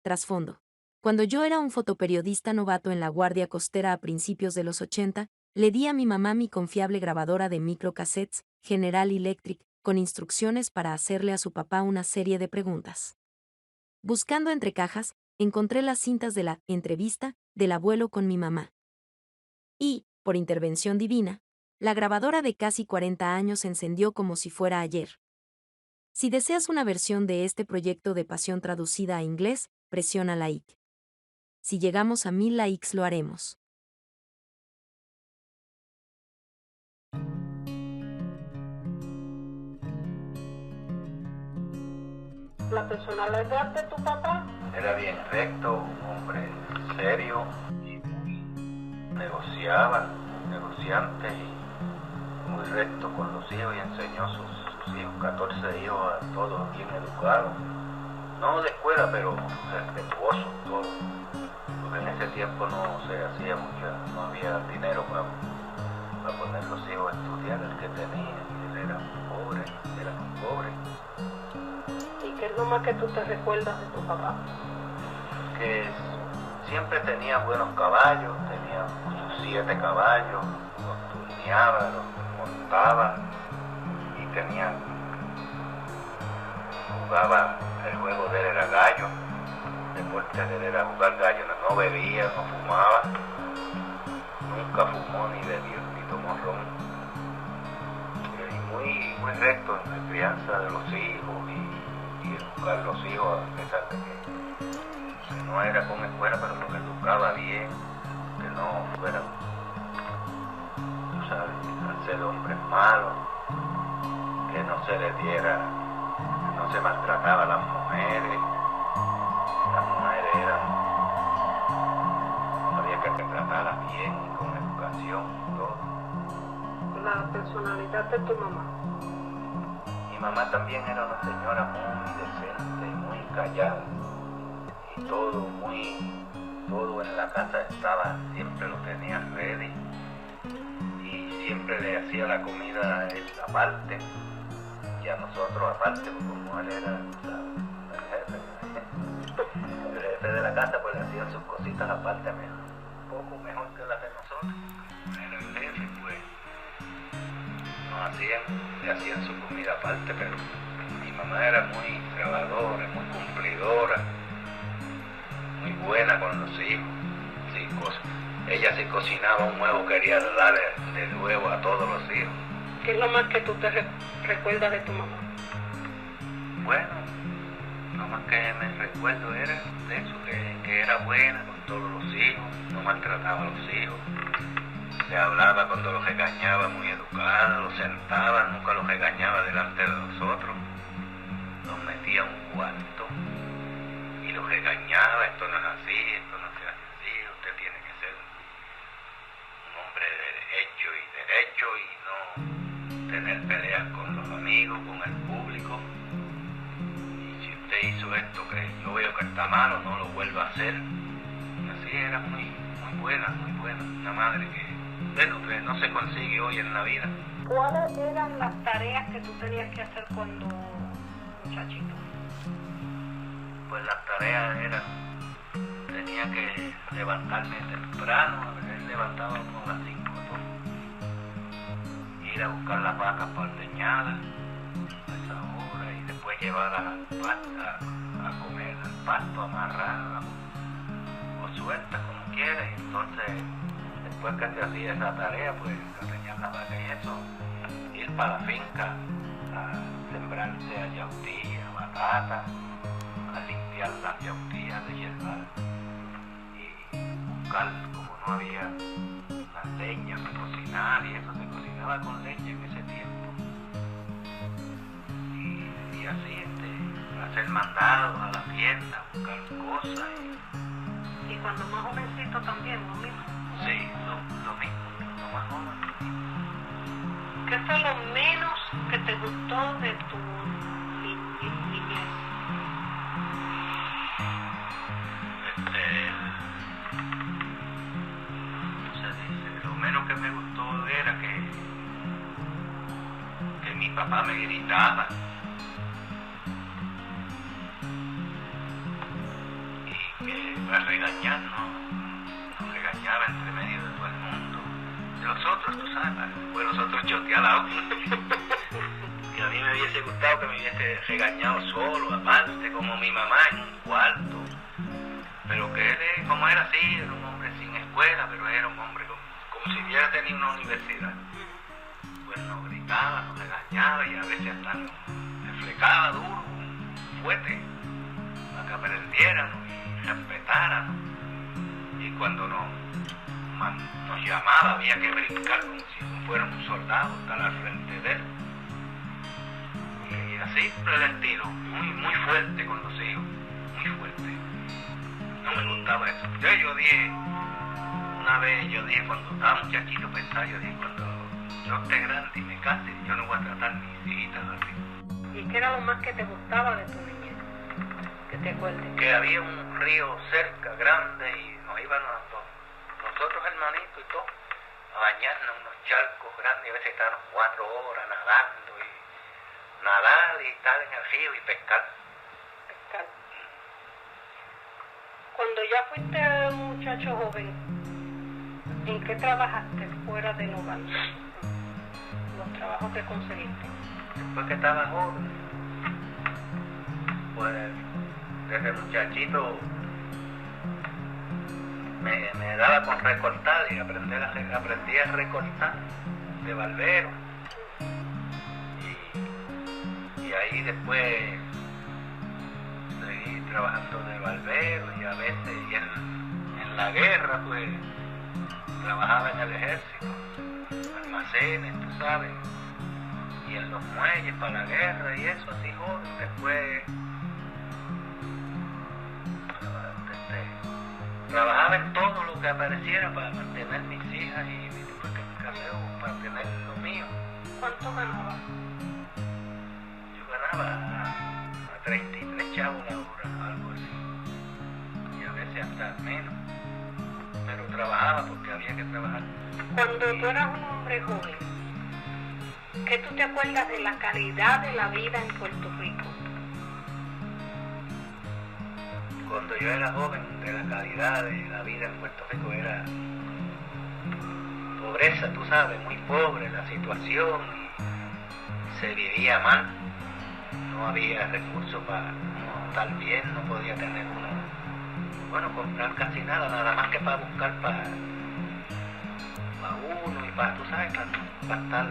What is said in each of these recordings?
Trasfondo. Cuando yo era un fotoperiodista novato en la Guardia Costera a principios de los 80, le di a mi mamá mi confiable grabadora de microcassettes, General Electric, con instrucciones para hacerle a su papá una serie de preguntas. Buscando entre cajas, encontré las cintas de la entrevista del abuelo con mi mamá. Y, por intervención divina, la grabadora de casi 40 años se encendió como si fuera ayer. Si deseas una versión de este proyecto de pasión traducida a inglés, presiona like. Si llegamos a 1000 likes lo haremos. La personalidad de tu papá era bien recto, un hombre serio y muy negociante y muy recto con los hijos y enseñó a sus hijos, 14 hijos, a todos bien educados. No de escuela, pero respetuosos todos. Porque en ese tiempo no se hacía no había dinero para poner los hijos a estudiar, el que tenía, y él era pobre, ¿Qué es lo más que tú te recuerdas de tu papá? Que siempre tenía buenos caballos, tenía sus 7 caballos, los turneaba, los montaba y jugaba, el juego de él era gallo, el deporte de él era jugar gallo, no bebía, no fumaba, nunca fumó ni bebió, ni tomó ron. Y muy recto en la crianza de los hijos y educar a los hijos, a pesar de que no era con escuela, pero los educaba bien, que no fueran, tú sabes, al ser hombres malos, que no se les diera, que no se maltrataba a las mujeres había que tratarlas bien, con educación, todo. La personalidad de tu mamá. Mi mamá también era una señora muy decente, muy callada. Y todo en la casa estaba, siempre lo tenía ready. Y siempre le hacía la comida a él aparte. Y a nosotros aparte, porque como él era, ¿sabes?, el jefe de la casa, pues le hacían sus cositas aparte a mí. Un poco mejor que las de nosotros. Era el jefe, pues. Le hacían su comida aparte, pero mi mamá era muy trabajadora, muy cumplidora, muy buena con los hijos. Sí, ella si cocinaba un huevo quería darle de huevo a todos los hijos. ¿Qué es lo más que tú te recuerdas de tu mamá? Bueno, lo más que me recuerdo era de eso, que era buena con todos los hijos, no maltrataba a los hijos. Le hablaba cuando los regañaba, muy educada, los sentaba, nunca los regañaba delante de nosotros. Los metía a un cuarto y los regañaba, esto no es así, esto no se hace así, usted tiene que ser un hombre derecho y no tener peleas con los amigos, con el público. Y si usted hizo esto que yo veo que está malo, no lo vuelva a hacer. Así era muy buena, una madre que no se consigue hoy en la vida. ¿Cuáles eran las tareas que tú tenías que hacer cuando muchachito? Pues las tareas eran, tenía que levantarme temprano, a veces levantaba como a las 5 ¿no? Ir a buscar las vacas para ordeñadas a esa hora y después llevar a comer al pasto amarrado o suelta como quiera, y entonces después que se hacía esa tarea, pues ordeñar la vaca y eso, ir para la finca a sembrarse a yautía, batata, a limpiar las yautías de hierba y buscar, como no había las leñas para cocinar y eso, se cocinaba con leña en ese tiempo y así hacer mandados a la tienda, buscar cosas y cuando más jovencito también lo mismo. Sí, lo mismo, lo más joven. ¿Qué fue lo menos que te gustó de tu niñez? Lo menos que me gustó era que mi papá me gritaba. para regañarnos, nos regañaba entre medio de todo el mundo. De los otros, tú sabes, después los otros choteados. Que a mí me hubiese gustado que me hubiese regañado solo, aparte, como mi mamá en un cuarto. Pero que él, como era así, era un hombre sin escuela, pero era un hombre como si hubiera tenido una universidad. Pues nos gritaba, nos regañaba y a veces hasta nos reflecaba duro, fuerte, para que aprendiéramos y respetáramos. Y cuando nos llamaba había que brincar como si fuera un soldado, estar al frente de él. Y así por el estilo, muy fuerte con los hijos, muy fuerte. No me gustaba eso. Yo dije, una vez yo dije, cuando estaba muchachito pensaba, yo dije, cuando yo esté grande y me case, yo no voy a tratar mis hijitas así. ¿Y qué era lo más que te gustaba de tu niñez? Que te acuerdes. Que había un río cerca, grande, y nos íbamos los otros hermanitos y todo, a bañarnos en unos charcos grandes, y a veces estábamos 4 horas nadando, y nadar y estar en el río y pescar. Pescar. Cuando ya fuiste un muchacho joven, ¿en qué trabajaste fuera del hogar? Los trabajos que conseguiste. Después que estaba joven, pues desde muchachito me daba con recortar y aprendí a recortar de barbero. Y ahí después seguí trabajando de barbero y a veces y en la guerra pues trabajaba en el ejército, almacenes, tú sabes, y en los muelles para la guerra y eso así joven. Después trabajaba en todo lo que apareciera para mantener mis hijas y después que me casé para tener lo mío. ¿Cuánto ganabas? Yo ganaba a 33 chavos la hora, algo así, y a veces hasta menos, pero trabajaba porque había que trabajar. Cuando tú eras un hombre joven, ¿qué tú te acuerdas de la calidad de la vida en Puerto Rico? Cuando yo era joven, de la calidad de la vida en Puerto Rico era pobreza, tú sabes, muy pobre la situación, y se vivía mal, no había recursos para estar bien, no podía tener comprar casi nada más que para buscar para uno y para, tú sabes, para estar,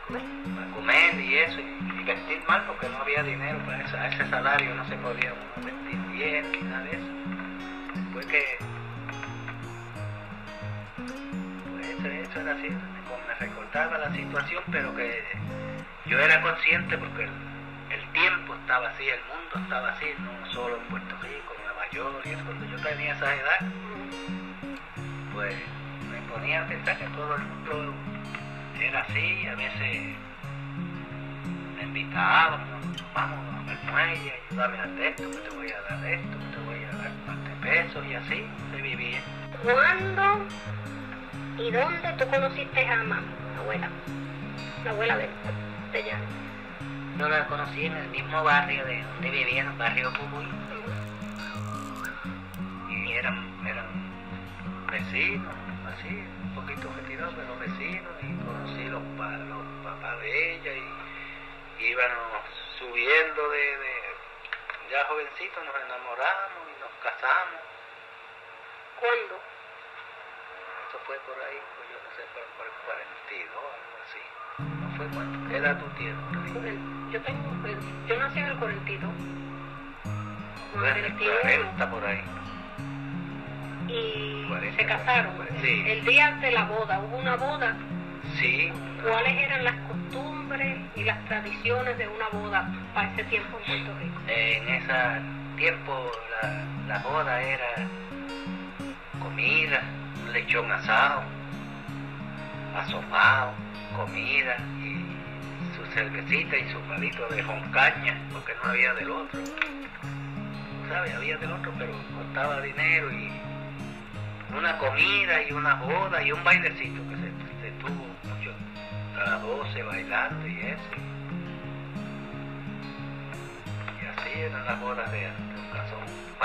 para comer y eso, y vestir mal porque no había dinero para eso, a ese salario no se podía uno vestir bien ni nada de eso. Después que pues eso era así, me recordaba la situación, pero que yo era consciente porque el tiempo estaba así, el mundo estaba así, no solo en Puerto Rico, en Nueva York y eso. Cuando yo tenía esa edad, pues me ponía a pensar que todo el mundo era así. A veces me invitaban, vamos al muelle, ayúdame a hacer esto, que te voy a dar esto, que te voy a dar más de pesos, y así se vivía. ¿Cuándo y dónde tú conociste a mamá, abuela? La abuela de ella. Yo la conocí en el mismo barrio de donde vivía, en el barrio Cubuy. Y eran vecinos, así, un poquito retirados, pero vecinos, y conocí los papás de ella, y íbamos subiendo ya jovencitos, nos enamoramos y nos casamos. ¿Cuándo? Eso fue por ahí, pues yo no sé, por el 42, algo así. ¿No fue cuánto? ¿Qué edad tú tienes por ahí? Yo nací en el 42. Bueno, el 40 por ahí. Y 40, se casaron. Sí. El día de la boda, ¿hubo una boda? Sí. ¿Cuáles eran las costumbres y las tradiciones de una boda para ese tiempo en Puerto Rico? En ese tiempo la boda era comida, lechón asado, asopado, comida y su cervecita y su palito de roncaña, porque no había del otro. ¿Sabes? Había del otro, pero costaba dinero, y una comida y una boda y un bailecito que se tuvo mucho, a las 12 bailando y eso. Y así eran las bodas de antes, un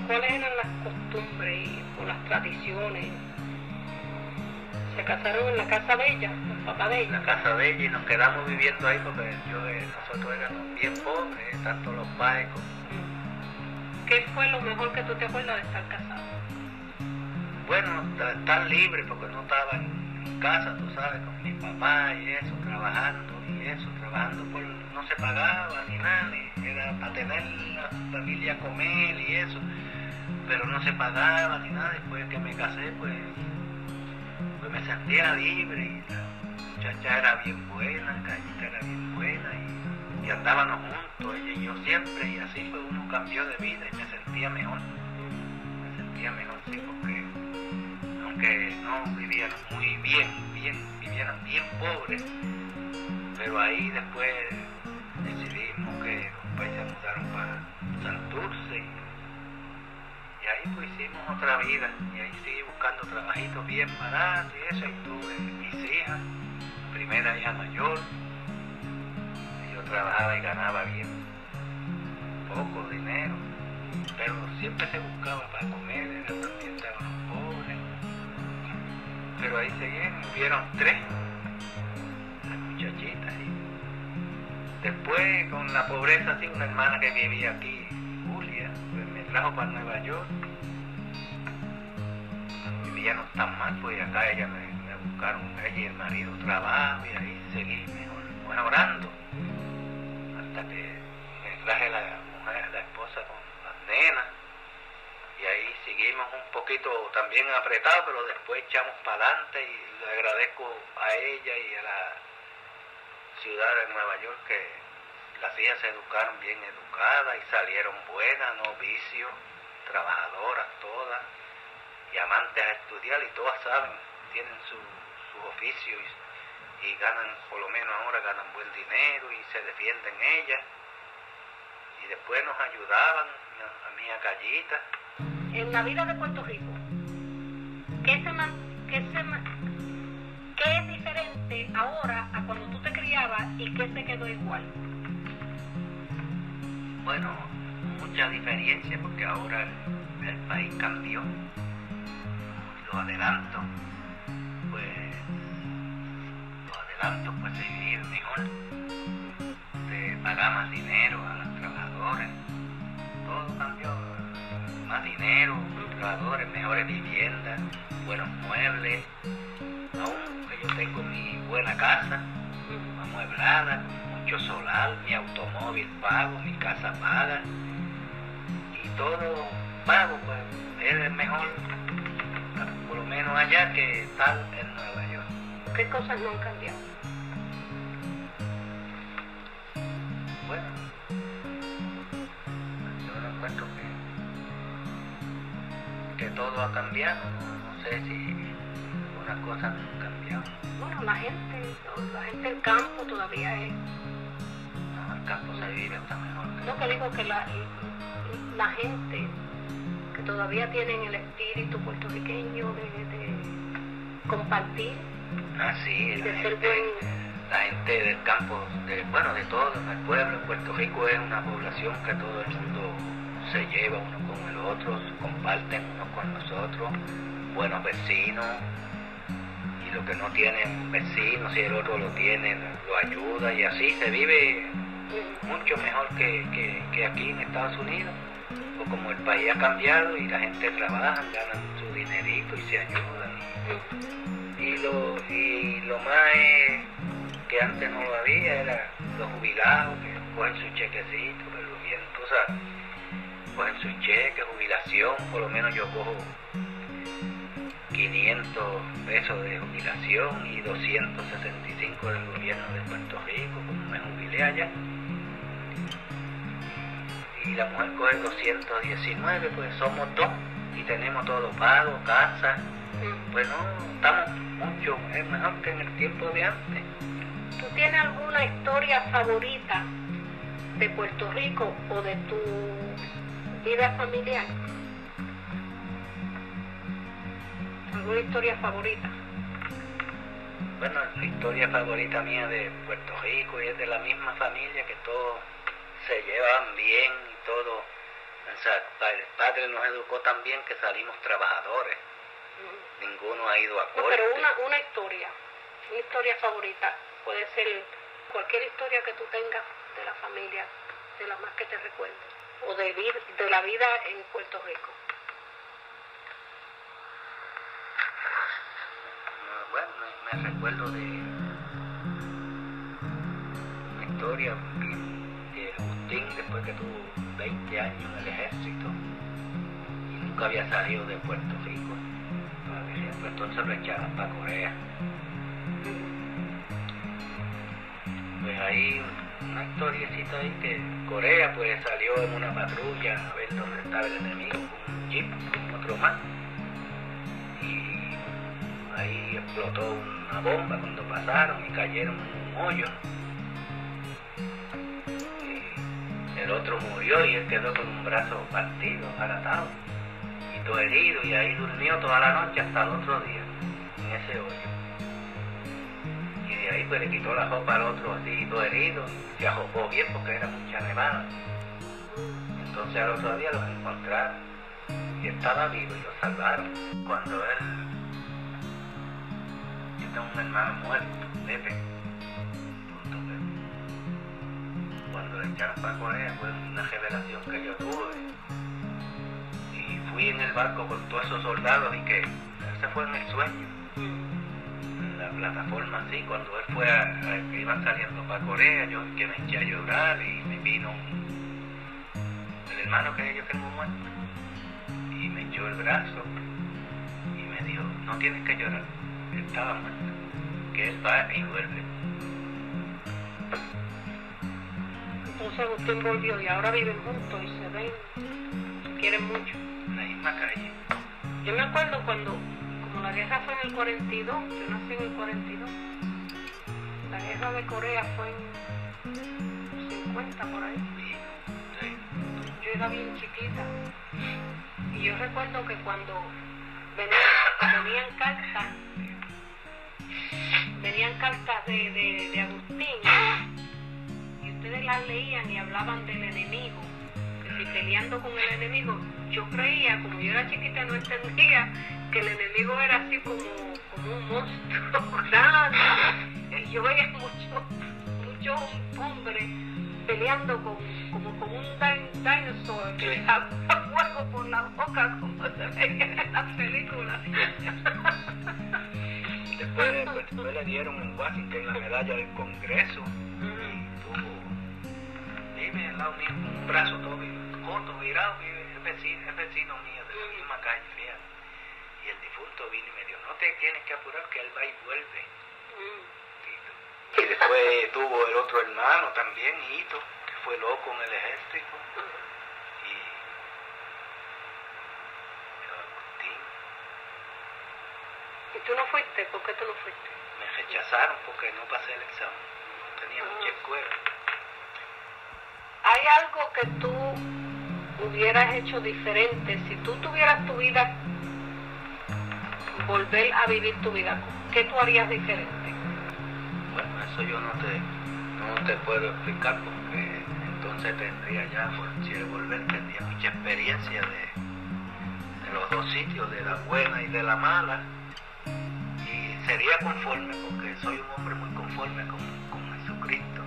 ¿Cuáles eran las costumbres o las tradiciones? ¿Se casaron en la casa de ella, el papá de ella? En la casa de ella, y nos quedamos viviendo ahí porque nosotros éramos bien pobres, tanto los padres como... ¿Qué fue lo mejor que tú te acuerdas de estar casado? Bueno, estar libre porque no estaba en casa, tú sabes, con mi papá y eso, trabajando por... no se pagaba ni nada, era para tener la familia a comer y eso, pero no se pagaba ni nada. Después que me casé, pues me sentía libre, y la muchacha era bien buena, Callita era bien buena, y andábamos juntos, ella y yo siempre, y así fue, uno cambió de vida y me sentía mejor, sí, porque aunque no vivieran muy bien, vivieran bien pobres, pero ahí después decidimos que los países se mudaron para Santurce, y ahí pues hicimos otra vida, y ahí seguí buscando trabajitos bien baratos y eso, y tuve mis hijas, primera hija mayor, y yo trabajaba y ganaba bien poco dinero, pero siempre se buscaba para comer, también estaban pobres, pero ahí seguimos, hubieron 3, las muchachitas, y después con la pobreza, sí, una hermana que vivía aquí, Julia, pues me trajo para Nueva York, vivía no tan mal, pues acá ella me buscaron, ella y el marido trabajo, y ahí seguí mejorando, hasta que me traje la mujer, la esposa con las nenas, y ahí seguimos un poquito también apretados, pero después echamos para adelante, y le agradezco a ella y a la ciudad de Nueva York que las hijas se educaron bien educadas y salieron buenas, no vicios, trabajadoras todas, y amantes a estudiar, y todas saben, tienen su oficio, y ganan, por lo menos ahora ganan buen dinero y se defienden ellas, y después nos ayudaban a mí, a Callita. En la vida de Puerto Rico, ¿qué es diferente ahora a cuando tú te criabas y qué se quedó igual? Bueno, mucha diferencia porque ahora el país cambió. Los adelantos, pues se vive mejor. Se paga más dinero a los trabajadores. Todo cambió. Más dinero, los trabajadores, mejores viviendas, buenos muebles. Aún que yo tengo mi buena casa, amueblada, con mucho solar, mi automóvil pago, mi casa paga, y todo pago, pues es mejor, por lo menos allá, que estar en Nueva York. ¿Qué cosas no han cambiado? Bueno, yo no encuentro que todo ha cambiado, no sé si algunas cosas no han cambiado. Bueno, la gente del campo todavía es... No, el campo se vive hasta mejor. Lo que digo que la gente que todavía tienen el espíritu puertorriqueño de compartir, Sí, de ser buen... la gente del campo, de todo, el pueblo, Puerto Rico es una población que todo el mundo se lleva uno con el otro, comparten uno con nosotros, buenos vecinos, y lo que no tiene un vecino, si el otro lo tiene, lo ayuda, y así se vive mucho mejor que aquí en Estados Unidos, o como el país ha cambiado y la gente trabaja, ganan su dinerito y se ayudan, y lo más que antes no lo había era los jubilados que cogen su chequecito, pero bien, tú sabes, cogen su cheque, jubilación, por lo menos yo cojo 500 pesos de jubilación y 265 del gobierno de Puerto Rico, como me jubilé allá. Y la mujer coge 219, pues somos 2 y tenemos todo pago, casa. Pues no, estamos mucho, es mejor que en el tiempo de antes. ¿Tú tienes alguna historia favorita de Puerto Rico o de tu vida familiar? ¿Alguna historia favorita? Bueno, la historia favorita mía de Puerto Rico y es de la misma familia, que todos se llevan bien y todo O sea, el padre nos educó también que salimos trabajadores. Ninguno ha ido a No, corte. pero una historia favorita, puede ser cualquier historia que tú tengas de la familia, de las más que te recuerdes, o de la vida en Puerto Rico. Bueno, me recuerdo de una historia que Agustín, después que tuvo 20 años en el ejército y nunca había salido de Puerto Rico, pues entonces lo echaban para Corea. Pues ahí una historiecita ahí que Corea pues salió en una patrulla a ver dónde estaba el enemigo con un jeep, con otro más, y ahí explotó una bomba cuando pasaron y cayeron en un hoyo. Y el otro murió y él quedó con un brazo partido, abaratado y todo herido, y ahí durmió toda la noche hasta el otro día en ese hoyo. Y de ahí pues le quitó la ropa al otro así todo herido y se ajopó bien porque era mucha nevada. Entonces al otro día los encontraron y estaba vivo y lo salvaron. Cuando él, yo tengo un hermano muerto, Pepe, cuando le echaron para Corea fue una revelación que yo tuve. Y fui en el barco con todos esos soldados y que ese fue en el sueño. La plataforma así, cuando él fue que iban saliendo para Corea, yo que me eché a llorar y me vino el hermano que yo tengo muerto y me echó el brazo y me dijo, no tienes que llorar, él estaba muerto, que él va y vuelve. Entonces Agustín volvió y ahora viven juntos y se ven, se quieren mucho. En la misma calle. Yo me acuerdo cuando, como la guerra fue en el 42, yo nací en el 42, la guerra de Corea fue en 50 por ahí. Sí. Yo era bien chiquita y yo recuerdo que cuando venían cartas de Agustín y ustedes las leían y hablaban del enemigo, que si peleando con el enemigo, yo creía, como yo era chiquita no entendía que el enemigo era así como un monstruo grande. Yo veía muchos hombres peleando como con un dinosaur que le daba fuego por la boca como se veía en las películas. Después le dieron en Washington la medalla del Congreso y vive al lado mío con un brazo todo corto, virado, es vecino mío de la misma calle, fíjate. Y el difunto vino y me dijo, no te tienes que apurar que él va y vuelve. Y después tuvo el otro hermano también, Hito, que fue loco en el ejército. Y Agustín. ¿Y tú no fuiste? ¿Por qué tú no fuiste? Me rechazaron porque no pasé el examen. No tenía mucha escuela. ¿Hay algo que tú hubieras hecho diferente si tú tuvieras tu vida, volver a vivir tu vida? ¿Qué tú harías diferente? Bueno, eso yo no te puedo explicar porque entonces tendría ya, si el volver, tendría mucha experiencia de los dos sitios, de la buena y de la mala, y sería conforme porque soy un hombre muy conforme con Jesucristo.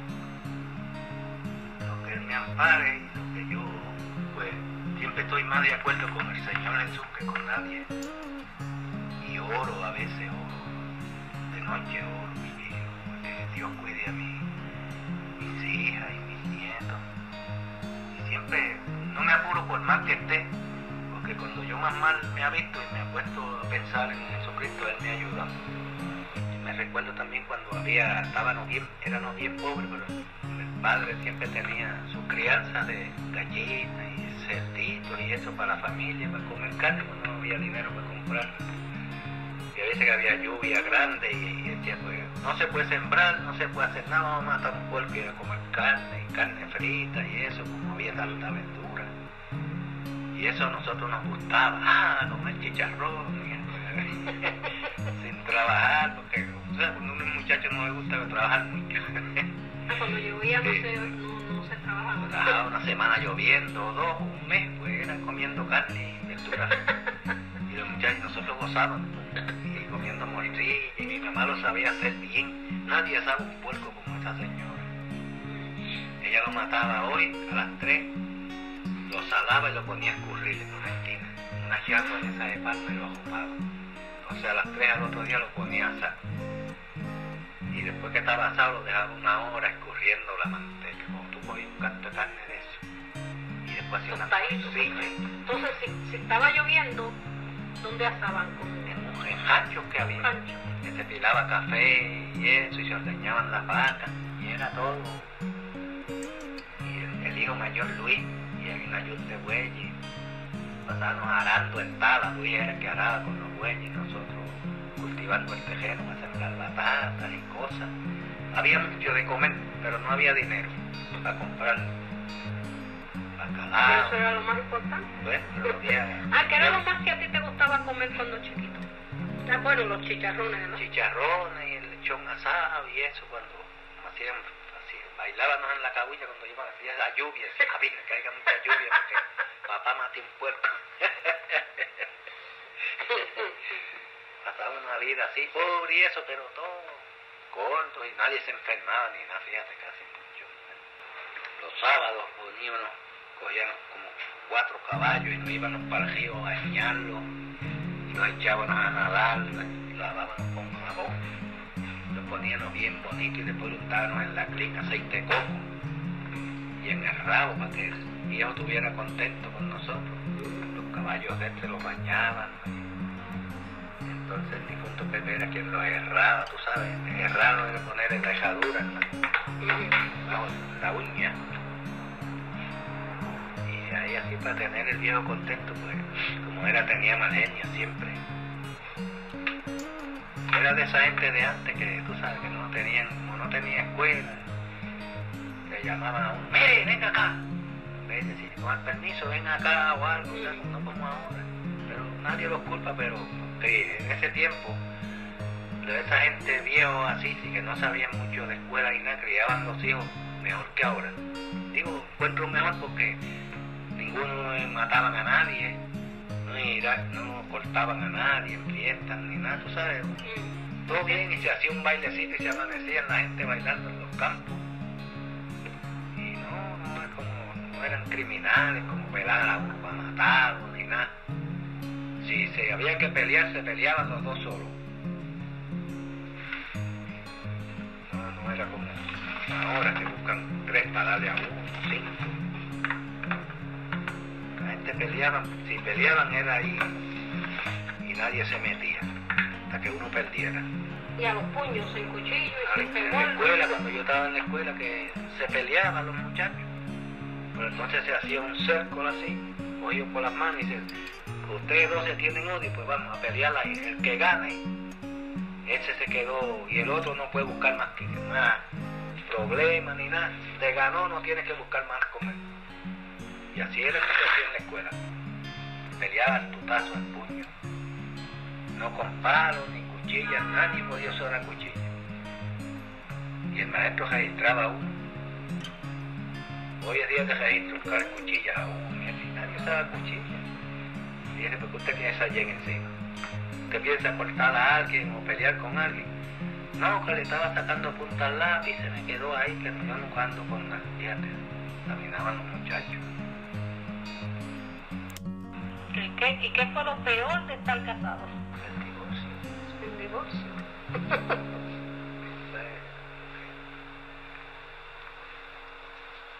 Lo que Él me ampare y lo que yo, pues, siempre estoy más de acuerdo con el Señor Jesús que con nadie. Y oro, a veces oro, de noche oro, que Dios cuide a mis hijas y mis nietos. Y siempre no me apuro por más que esté, porque cuando yo más mal me ha visto y me ha puesto a pensar en Jesucristo, Él me ayuda. Y me recuerdo también cuando éramos bien pobres, pero el padre siempre tenía su crianza de gallinas y cerditos y eso para la familia, para comer carne, cuando no había dinero para comprarla. Y a veces que había lluvia grande y decía, pues no se puede sembrar, no se puede hacer nada, vamos a matar un puerco y a comer carne y carne frita y eso, pues no había tanta verdura. Y eso a nosotros nos gustaba, comer chicharrón, sin trabajar, porque cuando a un muchacho no le gusta trabajar mucho. Cuando llovía no se trabajaba. Estaba una semana lloviendo, dos, un mes, pues era comiendo carne y verduras. Y los muchachos, nosotros gozábamos, y comiendo morcilla, y mi mamá lo sabía hacer bien. Nadie sabe un puerco como esa señora. Ella lo mataba hoy a las 3, lo salaba y lo ponía a escurrir en una esquina, una chapa de esa de palma y lo ajupaba. Entonces a las 3 al otro día lo ponía a asar. Y después que estaba asado lo dejaba una hora escurriendo la manteca, como tú cogías un canto de carne de eso. Y después hacía una tortilla. Entonces, si estaba lloviendo, ¿dónde asaban? En ranchos que había. Que se pilaba café y eso, y se ordeñaban las vacas, y era todo. Y el hijo mayor Luis, y había una yunta de bueyes. Pasábamos arando en tala, Luis era el que araba con los bueyes, y nosotros cultivando el terreno para sembrar batatas y cosas. Había mucho de comer, pero no había dinero para comprar bacalao. Eso era lo más importante. Bueno, pero había... ¿Qué era lo más que a ti te gustaba comer cuando chiquito? Bueno, los chicharrones, ¿no? Chicharrones y el lechón asado y eso, cuando hacían así, bailábamos en la cabulla cuando iban a la lluvia, sabía que haya mucha lluvia porque papá mató un puerco. Pasaba una vida así, pobre y eso, pero todo corto y nadie se enfermaba ni nada, fíjate, casi mucho. Los sábados poníamos, cogíamos como 4 caballos y nos íbamos para el río a bañarlos, y los echábamos a nadar, lavábamos con jabón, los poníamos bien bonitos y después lo untábamos en la clica, aceite de coco y en el rabo para que el viejo estuviera contento con nosotros. Los caballos de se los bañaban. Entonces el difunto Pepe era quien los herraba, tú sabes, herrarlo era poner en la herradura, bajo la uña. Y ahí así para tener el viejo contento, pues, como era, tenía mal genio siempre. Era de esa gente de antes que, tú sabes, que no tenían, como no tenía escuela, le llamaban a uno, mire, venga acá. En vez de decir, con el permiso, ven acá o algo, o sea, no como ahora. Pero nadie los culpa, pero en ese tiempo, de esa gente viejo así, sí, que no sabían mucho de escuela y nada, criaban los hijos mejor que ahora. Digo, encuentro mejor porque ninguno mataban a nadie, no cortaban a nadie en fiestas ni nada, tú sabes. Todo bien, y se hacía un bailecito y se amanecían la gente bailando en los campos. Y no eran criminales como pelar a uno para matarlo ni nada. Si se había que pelear, se peleaban los dos solos. No era como ahora que buscan 3 para darle a uno, 5. La gente peleaba, si peleaban era ahí y nadie se metía hasta que uno perdiera. Y a los puños, en cuchillo y sin En la escuela, cuando yo estaba en la escuela, que se peleaban los muchachos. Pero entonces se hacía un círculo así, cogido por las manos y se... Ustedes dos se tienen odio, pues vamos a pelear ahí. El que gane, ese se quedó y el otro no puede buscar más problemas ni nada. Te ganó, no tiene que buscar más comer. Y así era que se hacía en la escuela. Peleaba al tutazo, al puño. No con palos ni cuchillas, nadie podía usar una cuchilla. Y el maestro registraba a uno. Hoy es día de registrar cuchillas a uno, y nadie usaba cuchillas. Y dice, porque usted tiene esa yen encima. Usted piensa cortar a alguien o pelear con alguien. No, que le estaba sacando punta al lápiz y se me quedó ahí, que yo nunca ando con las fíjate. Caminaban los muchachos. ¿Y qué fue lo peor de estar casados? El divorcio. El divorcio.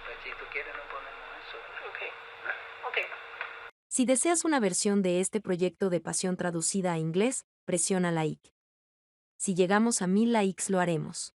Pues si tú quieres no ponemos eso. Ok. Si deseas una versión de este proyecto de Pasión traducida a inglés, presiona like. Si llegamos a 1000 likes lo haremos.